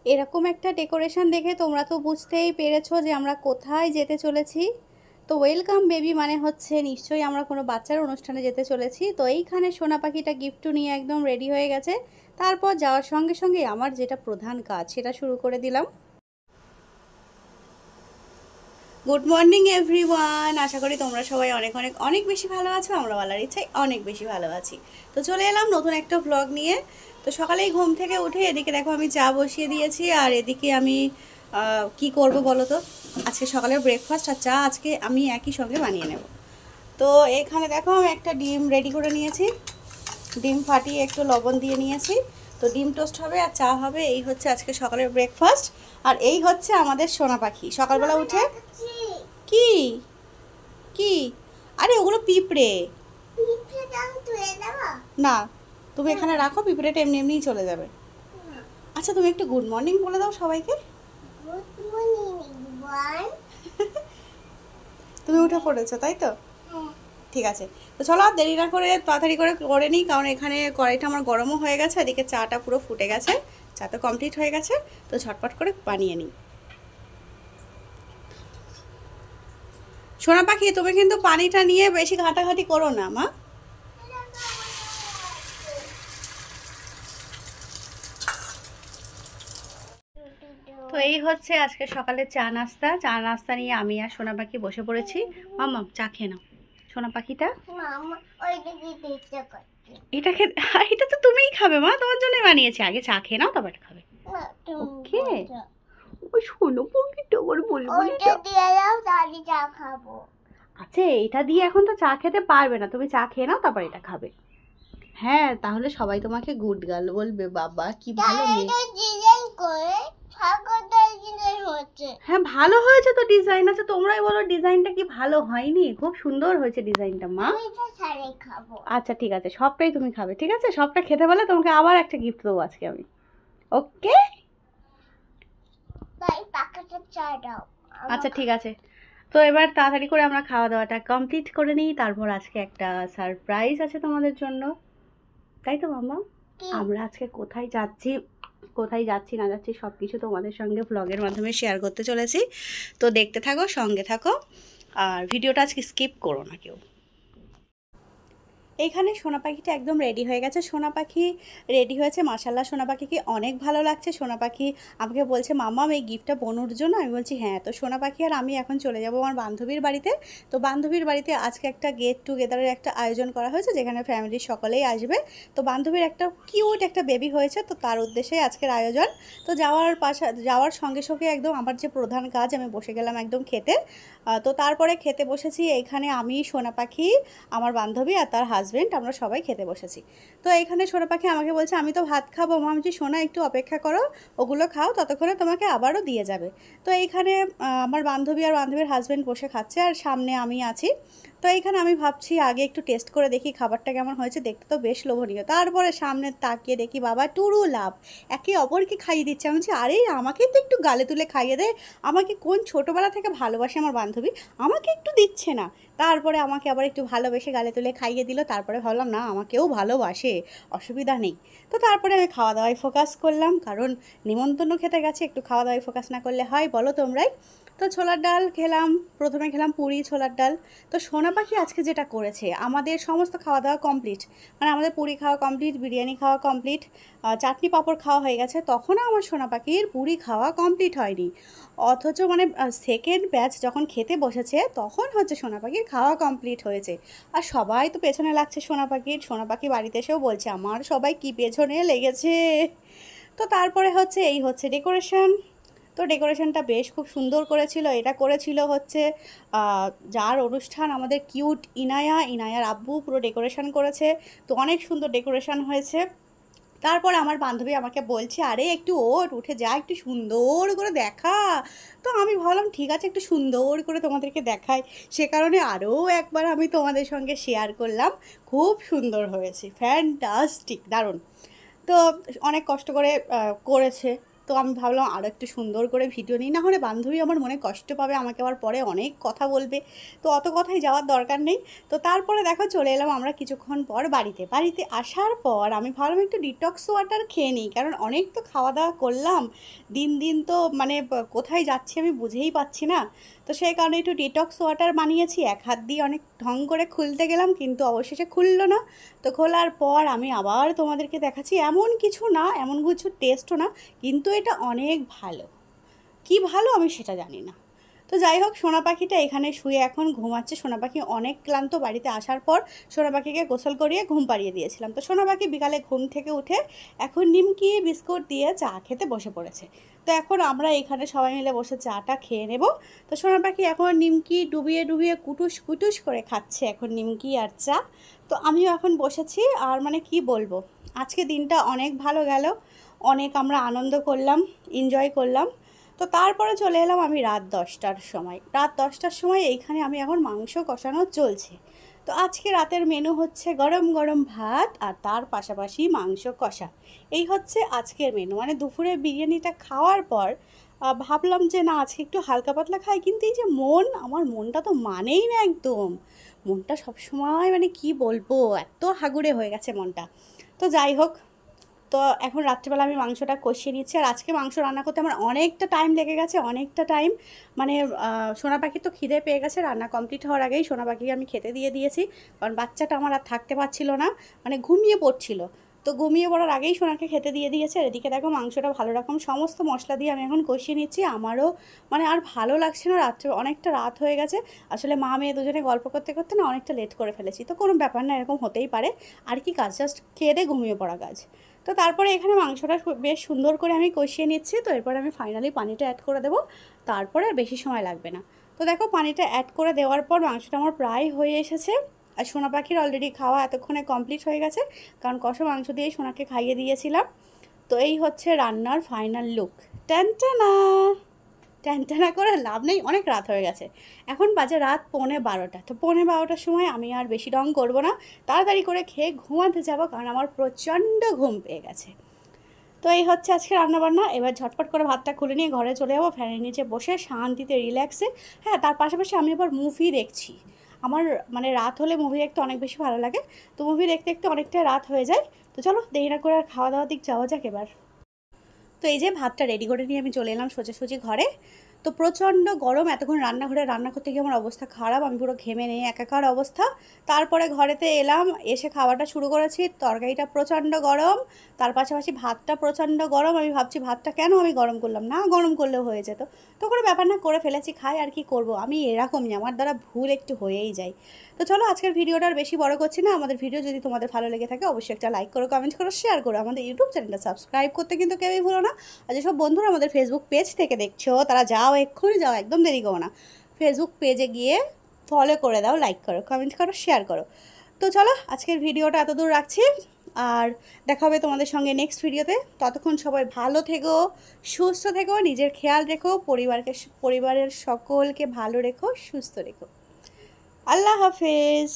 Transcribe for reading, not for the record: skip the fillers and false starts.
এরকম একটা ডেকোরেশন দেখে তোমরা তো বুঝতেই পেরেছো যে আমরা কোথায় যেতে চলেছি। তো ওয়েলকাম বেবি মানে হচ্ছে নিশ্চয়ই আমরা কোনো বাচ্চার অনুষ্ঠানে যেতে চলেছি। তো এইখানে সোনা পাখিটা গিফট নিয়ে একদম রেডি হয়ে গেছে। তারপর যাওয়ার সঙ্গে সঙ্গে আমার যেটা প্রধান কাজ সেটা শুরু করে দিলাম। গুড মর্নিং এভরিওয়ান, আশা করি তোমরা সবাই অনেক অনেক অনেক বেশি ভালো আছো। আমরা বলার ইচ্ছায় অনেক বেশি ভালো আছি। তো চলে এলাম নতুন একটা ব্লগ নিয়ে। তো সকালেই ঘুম থেকে উঠে এদিকে দেখো আমি চা বসিয়ে দিয়েছি, আর এদিকে আমি কি করব বলো তো, আজকে সকালের ব্রেকফাস্ট আর চা আজকে আমি একই সঙ্গে বানিয়ে নেব। তো এখানে দেখো আমি একটা ডিম রেডি করে নিয়েছি, ডিম ফাটিয়ে একটু লবণ দিয়ে নিয়েছি। তো ডিম টোস্ট হবে আর চা হবে, এই হচ্ছে আজকে সকালের ব্রেকফাস্ট। আর এই হচ্ছে আমাদের সোনা পাখি সকালবেলা উঠে কি কি আরে ওগুলো পিঁপড়ে না, তুমি এখানে রাখো, পিঁপড়েটা এমনি এমনিই চলে যাবে। আচ্ছা তুমি একটু গুড মর্নিং বলে দাও সবাইকে। তুমি উঠে পড়েছো তাই তো? ঠিক আছে, তো চলো আর দেরি না করে তাড়াতাড়ি করে করে নিই, কারণ এখানে কড়াইটা আমার গরমও হয়ে গেছে, এদিকে চাটা পুরো ফুটে গেছে, চা তো কমপ্লিট হয়ে গেছে। তো ঝটপট করে বানিয়ে নিই। সোনা পাখি তুমি কিন্তু পানিটা নিয়ে বেশি ঘাটাঘাটি করো না মা। তো এই হচ্ছে আজকে সকালে চা নাস্তা নিয়ে আমি আর সোনা পাখি বসে পড়েছি। মাম্মা চা খেয়ে নাও। সোনা পাখিটা এটা খেয়ে এটা তো তুমিই খাবে মা, তোমার জন্যই বানিয়েছি। আগে চা খেয়ে নাও তারপর খাবে। ওকে, ও শোনো পাখিটা আবার বলবো আচ্ছা এটা দিয়ে এখন তো চা খেতে পারবে না, তুমি চা খেয়ে নাও তারপর এটা খাবে। হ্যাঁ তাহলে সবাই তোমাকে গুড গার্ল বলবে। বাবা কি ভালো মেয়ে। হ্যাঁ ভালো হয়েছে তো ডিজাইন। আছে তোমরাই বলো ডিজাইনটা কি ভালো হয়নি? খুব সুন্দর হয়েছে ডিজাইনটা মা। আচ্ছা ঠিক আছে, সবটাই তুমি খাবে, ঠিক আছে? সবটা খেতে বলে তোমাকে আবার একটা গিফট দেবো আজকে আমি। ওকে আচ্ছা ঠিক আছে। তো এবার তাড়াতাড়ি করে আমরা খাওয়া দাওয়াটা কমপ্লিট করে নিই, তারপর আজকে একটা সারপ্রাইজ আছে তোমাদের জন্য, তাই তো মাম্মা? আমরা আজকে কোথায় যাচ্ছি, কোথায় যাচ্ছি না যাচ্ছি সব কিছু তোমাদের সঙ্গে ব্লগের মাধ্যমে শেয়ার করতে চলেছি। তো দেখতে থাকো, সঙ্গে থাকো, আর ভিডিওটা আজকে স্কিপ করো না কেউ। এইখানে সোনা পাখিটা একদম রেডি হয়ে গেছে। সোনা পাখি রেডি হয়েছে, মাশাল্লাহ সোনা পাখিকে অনেক ভালো লাগছে। সোনা পাখি আমাকে বলছে মাম্মা এই গিফটটা বনুর জন্য। আমি বলছি হ্যাঁ। তো সোনা পাখি আর আমি এখন চলে যাব আমার বান্ধবীর বাড়িতে। তো বান্ধবীর বাড়িতে আজকে একটা গেট টুগেদারের একটা আয়োজন করা হয়েছে, যেখানে ফ্যামিলির সকলেই আসবে। তো বান্ধবীর একটা কিউট একটা বেবি হয়েছে, তো তার উদ্দেশ্যেই আজকের আয়োজন। তো যাওয়ার সঙ্গে সঙ্গে একদম আমার যে প্রধান কাজ, আমি বসে গেলাম একদম খেতে। তো তারপরে খেতে বসেছি, এইখানে আমি সোনা পাখি, আমার বান্ধবী আর তার হাজব্যান্ড, আমরা সবাই খেতে বসেছি। তো এইখানে সোনা পাখি আমাকে বলছে আমি তো ভাত খাবো। মা আমি বলছি সোনা একটু অপেক্ষা করো, ওগুলো খাও, ততক্ষণে তোমাকে আবারও দিয়ে যাবে। তো এইখানে আমার বান্ধবী আর বান্ধবীর হাজব্যান্ড বসে খাচ্ছে, আর সামনে আমি আছি। তো এইখানে আমি ভাবছি আগে একটু টেস্ট করে দেখি খাবারটা কেমন হয়েছে, দেখতে তো বেশ লোভনীয়। তারপরে সামনে তাকিয়ে দেখি বাবা টুরু লাভ, একে অপরকে খাইয়ে দিচ্ছে। আমি বলছি আরে আমাকে তো একটু গালে তুলে খাইয়ে দে, আমাকে কোন ছোটোবেলা থেকে ভালোবাসে আমার বান্ধবী, আমাকে একটু দিচ্ছে না। তারপরে আমাকে আবার একটু ভালোবেসে গালে তুলে খাইয়ে দিল। তারপরে ভাবলাম না আমাকেও ভালোবাসে, অসুবিধা নেই। তো তারপরে আমি খাওয়া দাওয়ায় ফোকাস করলাম, কারণ নিমন্ত্রণ খেতে গেছে, একটু খাওয়া দাওয়ায় ফোকাস না করলে হয় বলো তোমরাই? তো ছোলার ডাল খেলাম, প্রথমে খেলাম পুরি ছোলার ডাল। তো সোনা পাখি আজকে যেটা করেছে, আমাদের সমস্ত খাওয়া দাওয়া কমপ্লিট, মানে আমাদের পুরি খাওয়া কমপ্লিট, বিরিয়ানি খাওয়া কমপ্লিট, চাটনি পাঁপড় খাওয়া হয়ে গেছে, তখনও আমার সোনা পাখির পুরি খাওয়া কমপ্লিট হয়নি। অথচ মানে সেকেন্ড ব্যাচ যখন খেতে বসেছে তখন হচ্ছে সোনা পাখির খাওয়া কমপ্লিট হয়েছে। আর সবাই তো পেছনে লাগছে সোনা পাখির। সোনা পাখি বাড়িতে এসেও বলছে আমার সবাই কি পেছনে লেগেছে। তো তারপরে হচ্ছে এই হচ্ছে ডেকোরেশন। তো ডেকোরেশনটা বেশ খুব সুন্দর করেছিল। এটা করেছিল হচ্ছে যার অনুষ্ঠান আমাদের কিউট ইনায়ার আব্বু পুরো ডেকোরেশন করেছে। তো অনেক সুন্দর ডেকোরেশন হয়েছে। তারপর আমার বান্ধবী আমাকে বলছে আরে একটু উঠে যা, একটু সুন্দর করে দেখা। তো আমি ভাবলাম ঠিক আছে একটু সুন্দর করে তোমাদেরকে দেখাই, সে কারণে আরও একবার আমি তোমাদের সঙ্গে শেয়ার করলাম। খুব সুন্দর হয়েছে, ফ্যান্টাস্টিক, দারুণ। তো অনেক কষ্ট করে করেছে, তো আমি ভাবলাম আরও একটু সুন্দর করে ভিডিও নিই, না হলে বান্ধবী আমার মনে কষ্ট পাবে, আমাকে আবার পরে অনেক কথা বলবে, তো অত কথাই যাওয়ার দরকার নেই। তো তারপরে দেখো চলে এলাম আমরা কিছুক্ষণ পর বাড়িতে আসার পর আমি ভাবলাম একটু ডিটক্স ওয়াটার খেয়ে নিই, কারণ অনেক তো খাওয়া দাওয়া করলাম, দিন দিন তো মানে কোথায় যাচ্ছি আমি বুঝেই পাচ্ছি না। তো সেই কারণে একটু ডিটক্স ওয়াটার বানিয়েছি, এক হাত দিয়ে অনেক ঢং করে খুলতে গেলাম কিন্তু অবশেষে খুললো না। তো খোলার পর আমি আবার তোমাদেরকে দেখাচ্ছি, এমন কিছু না, এমন কিছু টেস্টও না, কিন্তু এটা অনেক ভালো। কি ভালো আমি সেটা জানি না। তো যাই হোক, সোনা পাখিটা এখানে শুয়ে এখন ঘুমাচ্ছে। সোনা পাখি অনেক ক্লান্ত, বাড়িতে আসার পর সোনা পাখিকে গোসল করিয়ে ঘুম পাড়িয়ে দিয়েছিলাম। তো সোনা পাখি বিকালে ঘুম থেকে উঠে এখন নিমকি বিস্কুট দিয়ে চা খেতে বসে পড়েছে। তো এখন আমরা এখানে সবাই মিলে বসে চাটা খেয়ে নেব। তো সোনা পাখি এখন নিমকি ডুবিয়ে ডুবিয়ে কুটুস কুটুস করে খাচ্ছে এখন নিমকি আর চা। তো আমিও এখন বসেছি, আর মানে কি বলবো, আজকে দিনটা অনেক ভালো গেল, অনেক আমরা আনন্দ করলাম, এনজয় করলাম। তো তারপরে চলে এলাম আমি রাত দশটার সময় এইখানে আমি এখন মাংস কষানো চলছে। তো আজকে রাতের মেনু হচ্ছে গরম গরম ভাত আর তার পাশাপাশি মাংস কষা। এই হচ্ছে আজকের মেনু। মানে দুপুরে বিরিয়ানিটা খাওয়ার পর ভাবলাম যে না আজকে একটু হালকা পাতলা খাই, কিন্তু এই যে আমার মনটা তো মানেই না একদম। মনটা সবসময় মানে কি বলবো, এত হাগুড়ে হয়ে গেছে মনটা। তো যাই হোক, তো এখন রাত্রিবেলা আমি মাংসটা কষিয়ে নিচ্ছি। আর আজকে মাংস রান্না করতে আমার অনেকটা টাইম লেগে গেছে, অনেকটা টাইম। মানে সোনা পাখি তো খিদে পেয়ে গেছে, রান্না কমপ্লিট হওয়ার আগেই সোনা পাখিকে আমি খেতে দিয়ে দিয়েছি, কারণ বাচ্চাটা আমার আর থাকতে পারছিল না, মানে ঘুমিয়ে পড়ছিল। তো ঘুমিয়ে পড়ার আগেই সোনাকে খেতে দিয়ে দিয়েছে। আর এদিকে দেখো মাংসটা ভালো রকম সমস্ত মশলা দিয়ে আমি এখন কষিয়ে নিচ্ছি। আমারও মানে আর ভালো লাগছে না, রাত্রে অনেকটা রাত হয়ে গেছে। আসলে মা মেয়ে দুজনে গল্প করতে করতে না অনেকটা লেট করে ফেলেছি। তো কোনো ব্যাপার না, এরকম হতেই পারে। আর কি কাজ, জাস্ট খেয়ে দিয়ে ঘুমিয়ে পড়া কাজ। তো তারপরে এখানে মাংসটা বেশ সুন্দর করে আমি কষিয়ে নিচ্ছি। তো এরপর আমি ফাইনালি পানিটা অ্যাড করে দেবো, তারপরে আর বেশি সময় লাগবে না। তো দেখো পানিটা অ্যাড করে দেওয়ার পর মাংসটা আমার প্রায় হয়ে এসেছে। আর সোনা পাখির অলরেডি খাওয়া এতক্ষণে কমপ্লিট হয়ে গেছে, কারণ কষা মাংস দিয়েই সোনাকে খাইয়ে দিয়েছিলাম। তো এই হচ্ছে রান্নার ফাইনাল লুক। টানটানা, টানটানা করে লাভ নেই, অনেক রাত হয়ে গেছে। এখন বাজে রাত 11:15। তো 11:15টার সময় আমি আর বেশি ঢং করবো না, তাড়াতাড়ি করে খেয়ে ঘুমাতে যাবো, কারণ আমার প্রচণ্ড ঘুম পেয়ে গেছে। তো এই হচ্ছে আজকে রান্নাবান্না। এবার ঝটপট করে ভাতটা খুলে নিয়ে ঘরে চলে যাবো, ফ্যানের নিচে বসে শান্তিতে রিল্যাক্সে। হ্যাঁ, তার পাশাপাশি আমি এবার মুভি দেখছি। আমার মানে রাত হলে মুভি দেখতে অনেক বেশি ভালো লাগে। তো মুভি দেখতে দেখতে অনেকটা রাত হয়ে যায়। তো চলো দেরি না করে আর খাওয়া দাওয়ার দিক যাওয়া যাক এবার। তো এই যে ভাতটা রেডি করে নিয়ে আমি চলে এলাম সোজাসুজি ঘরে। তো প্রচণ্ড গরম, এতক্ষণ রান্নাঘরে রান্না করতে গিয়ে আমার অবস্থা খারাপ, আমি পুরো ঘেমে নেই একাকার অবস্থা। তারপরে ঘরেতে এলাম, এসে খাওয়াটা শুরু করেছি। তরকারিটা প্রচণ্ড গরম, তার পাশাপাশি ভাতটা প্রচণ্ড গরম। আমি ভাবছি ভাতটা কেন আমি গরম করলাম, না গরম করলেও হয়ে যেত। তো কোনো ব্যাপার না, করে ফেলেছি, খাই আর কি করব। আমি এরকমই, আমার দ্বারা ভুল একটু হয়েই যায়। তো চলো আজকের ভিডিওটা আর বেশি বড় করছি না। আমাদের ভিডিও যদি তোমাদের ভালো লেগে থাকে অবশ্যই একটা লাইক করো, কমেন্ট করো, শেয়ার করো। আমাদের ইউটিউব চ্যানেলটা সাবস্ক্রাইব করতে কিন্তু কেউই ভুলো না। আর যেসব বন্ধুরা আমাদের ফেসবুক পেজ থেকে দেখছো তারা যাও, এক্ষুনি যাও, একদম দেরি করো না। ফেসবুক পেজে গিয়ে ফলো করে দাও, লাইক করো, কমেন্ট করো, শেয়ার করো। তো চলো আজকের ভিডিওটা এত দূর রাখছি, আর দেখা হবে তোমাদের সঙ্গে নেক্সট ভিডিওতে। ততক্ষণ সবাই ভালো থেকো, সুস্থ থেকো, নিজের খেয়াল রেখো, পরিবারের সকলকে ভালো রেখো, সুস্থ রেখো। আল্লাহ হাফেজ।